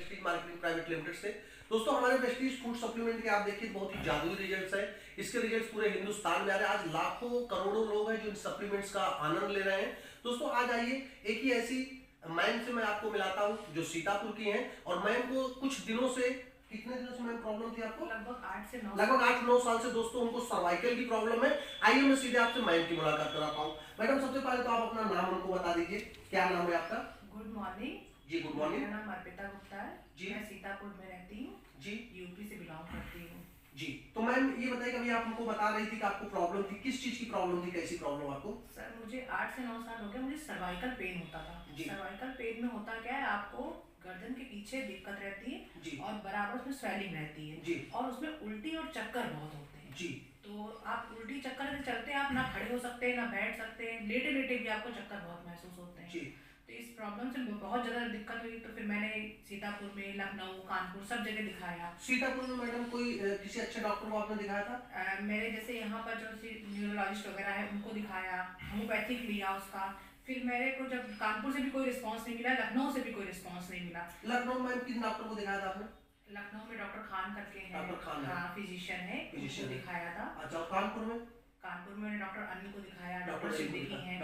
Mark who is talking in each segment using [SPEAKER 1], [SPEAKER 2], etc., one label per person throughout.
[SPEAKER 1] Prestige marketing private limited से। दोस्तों हमारे प्रेस्टीज फूड सप्लीमेंट के आप देखिए बहुत ही जादुई रिजल्ट्स है। इसके रिजल्ट्स पूरे हिंदुस्तान में आ रहे हैं। आज लाखों करोड़ों लोग हैं जो इन सप्लीमेंट्स का आनंद ले रहे हैं। दोस्तों आज आइए एक ही ऐसी मैम से मैं आपको मिलाता हूँ जो सीतापुर की हैं, और मैम को कुछ दिनों से, कितने दिनों से मैम प्रॉब्लम थी आपको?
[SPEAKER 2] लगभग
[SPEAKER 1] 8-9 साल से दोस्तों उनको सर्वाइकल की प्रॉब्लम है। आइए मैं सीधे आपसे मैम की मुलाकात कराता हूँ। मैडम सबसे पहले तो आप अपना नाम हमको बता दीजिए, क्या नाम है आपका?
[SPEAKER 2] गुड मॉर्निंग
[SPEAKER 1] जी गुड मॉर्निंग।
[SPEAKER 2] मेरा नाम अर्पिता गुप्ता है
[SPEAKER 1] जी।
[SPEAKER 2] मैं सीतापुर में रहती हूँ
[SPEAKER 1] जी
[SPEAKER 2] यूपी से बिलोंग करती हूँ
[SPEAKER 1] जी। तो मैम ये बताइए, कभी आप हमको बता रही थी कि आपको प्रॉब्लम थी, किस चीज की प्रॉब्लम थी, कैसी प्रॉब्लम आपको?
[SPEAKER 2] सर मुझे 8 से 9 साल हो गया। मुझे सर्वाइकल पेन होता था।
[SPEAKER 1] जी।
[SPEAKER 2] सर्वाइकल पेन में होता क्या है, आपको गर्दन के पीछे दिक्कत रहती है
[SPEAKER 1] जी
[SPEAKER 2] और बराबर उसमें स्वेलिंग रहती है
[SPEAKER 1] जी
[SPEAKER 2] और उसमें उल्टी और चक्कर बहुत होते हैं।
[SPEAKER 1] जी।
[SPEAKER 2] तो आप उल्टी चक्कर से चलते हैं, आप ना खड़े हो सकते हैं ना बैठ सकते हैं, लेटे लेटे भी आपको चक्कर बहुत महसूस होते हैं।
[SPEAKER 1] जी।
[SPEAKER 2] तो इस प्रॉब्लम से बहुत ज़्यादा दिक्कत हुई, तो फिर मैंने सीतापुर में, लखनऊ, कानपुर सब जगह दिखाया।
[SPEAKER 1] सीतापुर में मैडम कोई किसी अच्छे डॉक्टर को आपने दिखाया था?
[SPEAKER 2] मेरे जैसे यहाँ पर जो न्यूरोलॉजिस्ट वगैरह है उनको दिखाया, होम्योपैथिक लिया उसका। फिर मेरे को जब कानपुर से भी कोई रिस्पांस नहीं मिला, लखनऊ से भी कोई रिस्पांस नहीं मिला।
[SPEAKER 1] लखनऊ में किस डॉक्टर को दिखाया था आपने?
[SPEAKER 2] लखनऊ में डॉक्टर खान करके हैं,
[SPEAKER 1] डॉक्टर खान है।
[SPEAKER 2] हाँ फिजिशियन है, उनको दिखाया था।
[SPEAKER 1] अच्छा, और कानपुर में?
[SPEAKER 2] कानपुर में डॉक्टर अनिल को दिखाया,
[SPEAKER 1] डॉक्टर
[SPEAKER 2] डॉक्टर सिद्दीकी हैं,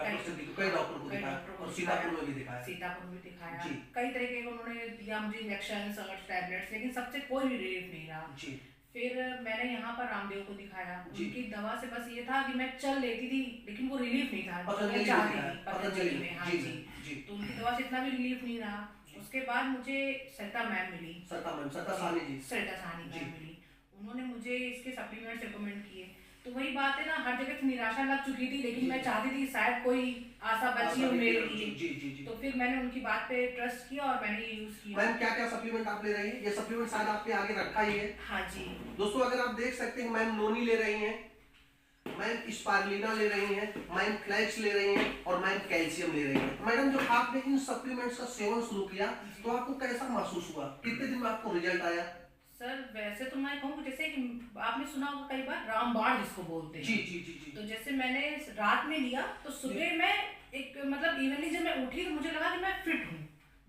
[SPEAKER 1] कई डॉक्टर को दिखाया, और सीतापुर में भी दिखाया।
[SPEAKER 2] सीतापुर में भी दिखाया
[SPEAKER 1] जी।
[SPEAKER 2] कई तरीके के उन्होंने दिया मुझे इंजेक्शन और टैबलेट्स, लेकिन सबसे कोई भी रिलीफ नहीं रहा।
[SPEAKER 1] जी।
[SPEAKER 2] फिर मैंने यहाँ पर रामदेव को दिखाया।
[SPEAKER 1] जी।
[SPEAKER 2] उनकी दवा से बस ये था कि मैं चल लेती थी, लेकिन वो रिलीफ नहीं था जो मैं
[SPEAKER 1] पतंजलि
[SPEAKER 2] चाहती
[SPEAKER 1] में
[SPEAKER 2] थी। पतंजलि में, हाँ
[SPEAKER 1] जी
[SPEAKER 2] जी।
[SPEAKER 1] जी।
[SPEAKER 2] तो उनकी दवा से इतना भी रिलीफ नहीं रहा। उसके बाद मुझे सरिता मैम मिली,
[SPEAKER 1] सरिता मैम, सरिता साहनी जी।
[SPEAKER 2] सरिता साहनी
[SPEAKER 1] जी।
[SPEAKER 2] मैम मिली। उन्होंने मुझे इसके सप्लीमेंट्स रिकमेंड किए। तो वही बात है ना, हर जगह से निराशा लग चुकी थी, लेकिन मैं चाहती थी शायद कोई आशा बची हो मेरे लिए।
[SPEAKER 1] जी जी जी।
[SPEAKER 2] तो फिर मैंने उनकी बात पे ट्रस्ट किया और मैंने ये यूज किया।
[SPEAKER 1] मैम क्या क्या सप्लीमेंट आप ले रही हैं? ये सप्लीमेंट शायद आपके आगे रखा ही है।
[SPEAKER 2] हाँ जी।
[SPEAKER 1] दोस्तों अगर आप देख सकते हैं, मैम नोनी ले रही हैं, मैम स्पारुलिना ले रही हैं, मैम फ्लैक्स ले रही हैं, और मैम कैल्शियम ले रही हैं। मैडम जब आपने इन सप्लीमेंट्स का सेवन शुरू किया तो आपको कैसा महसूस हुआ? कितने दिन में आपको रिजल्ट आया?
[SPEAKER 2] सर वैसे तो मैं कहूँ जैसे कि आपने सुना होगा कई बार रामबाण जिसको बोलते हैं।
[SPEAKER 1] जी जी जी जी।
[SPEAKER 2] तो जैसे मैंने रात में लिया तो सुबह मैं एक मतलब इवनली जब मैं उठी तो मुझे लगा कि मैं फिट हूँ।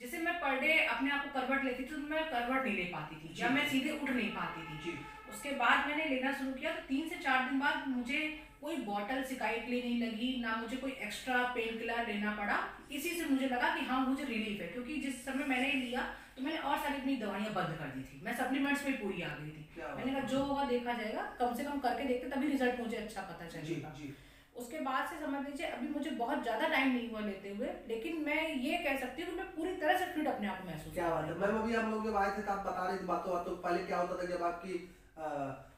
[SPEAKER 2] जैसे मैं पर डे अपने आप को करवट लेती थी तो मैं करवट नहीं ले पाती थी या मैं सीधे उठ नहीं पाती थी।
[SPEAKER 1] जी।
[SPEAKER 2] उसके बाद मैंने लेना शुरू किया तो 3 से 4 दिन बाद मुझे कोई बॉटल शिकायत के लिए नहीं लगी, ना मुझे कोई एक्स्ट्रा पेन किलर लेना पड़ा। इसी से मुझे लगा कि हाँ मुझे रिलीफ है, क्योंकि जिस समय मैंने लिया तो मैंने और सारी अपनी दवाइयाँ बंद कर दी थी। मैं सप्लीमेंट्स में पूरी आ गई थी। मैंने कहा जो होगा देखा जाएगा, कम से कम करके देखते तभी रिजल्ट मुझे अच्छा पता चलेगा। उसके बाद से समझ लीजिए अभी मुझे बहुत ज्यादा टाइम नहीं हुआ लेते हुए, लेकिन मैं ये कह सकती हूँ कि मैं पूरी तरह से फिट अपने आप को महसूस।
[SPEAKER 1] क्या बात है मैम। अभी हम लोग जब आए थे तो आप बता रहे थे बातों बातों, पहले क्या होता था जब आपकी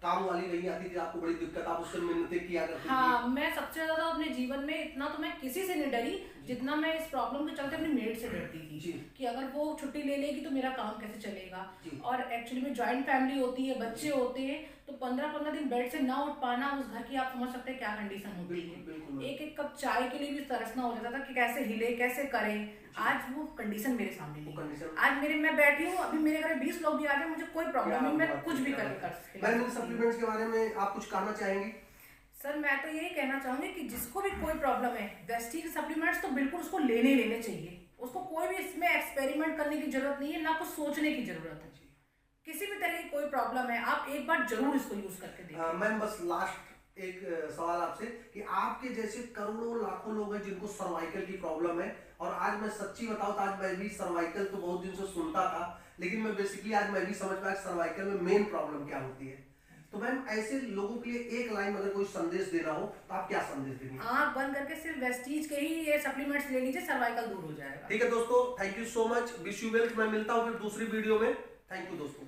[SPEAKER 1] काम वाली नहीं आती थी, आपको बड़ी दिक्कत, आप उससे मिन्नतें किया करती थी।
[SPEAKER 2] हाँ, मैं सबसे ज्यादा अपने जीवन में इतना तो मैं किसी से नहीं डरी जितना मैं इस प्रॉब्लम के चलते अपनी मेड से डरती थी कि अगर वो छुट्टी ले लेगी तो मेरा काम कैसे चलेगा। और एक्चुअली में जॉइंट फैमिली होती है, बच्चे होते हैं, तो 15-15 दिन बेड से ना उठ पाना, उस घर की आप समझ सकते हैं क्या कंडीशन होती है। एक एक कप चाय के लिए भी तरसना हो जाता था कि कैसे हिले कैसे करें। आज वो कंडीशन मेरे सामने नहीं। आज मैं बैठी हूँ, अभी मेरे घर 20 लोग भी आ जाए मुझे कोई प्रॉब्लम नहीं, मैं कुछ भी कर सकती हूँ।
[SPEAKER 1] मैम इन सप्लीमेंट्स के बारे में आप कुछ कहना चाहेंगी?
[SPEAKER 2] सर मैं तो यही कहना चाहूंगी कि जिसको भी कोई प्रॉब्लम है, वेस्टीज सप्लीमेंट्स तो बिल्कुल उसको लेने चाहिए। उसको कोई भी इसमें एक्सपेरिमेंट करने की जरूरत नहीं है, ना कुछ सोचने की जरूरत है। किसी भी तरह की कोई प्रॉब्लम है आप एक बार जरूर इसको यूज करके देखिए।
[SPEAKER 1] मैम बस लास्ट एक सवाल आपसे कि आपके जैसे करोड़ों लाखों लोग हैं जिनको सर्वाइकल की प्रॉब्लम है, और आज मैं सच्ची बताऊं तो आज मैं भी सर्वाइकल तो बहुत दिन से सुनता था, लेकिन मैं बेसिकली आज मैं भी समझ पाया सर्वाइकल में मेन प्रॉब्लम क्या होती है। तो मैम ऐसे लोगों के लिए एक लाइन अगर कोई संदेश देना हो तो आप क्या संदेश देंगे?
[SPEAKER 2] आंख बंद करके सिर्फ वेस्टीज के ही ये सप्लीमेंट्स ले लीजिए, सर्वाइकल दूर हो जाएगा।
[SPEAKER 1] ठीक है दोस्तों, thank you so much, wish you well. मैं मिलता हूँ फिर दूसरी वीडियो में। थैंक यू दोस्तों।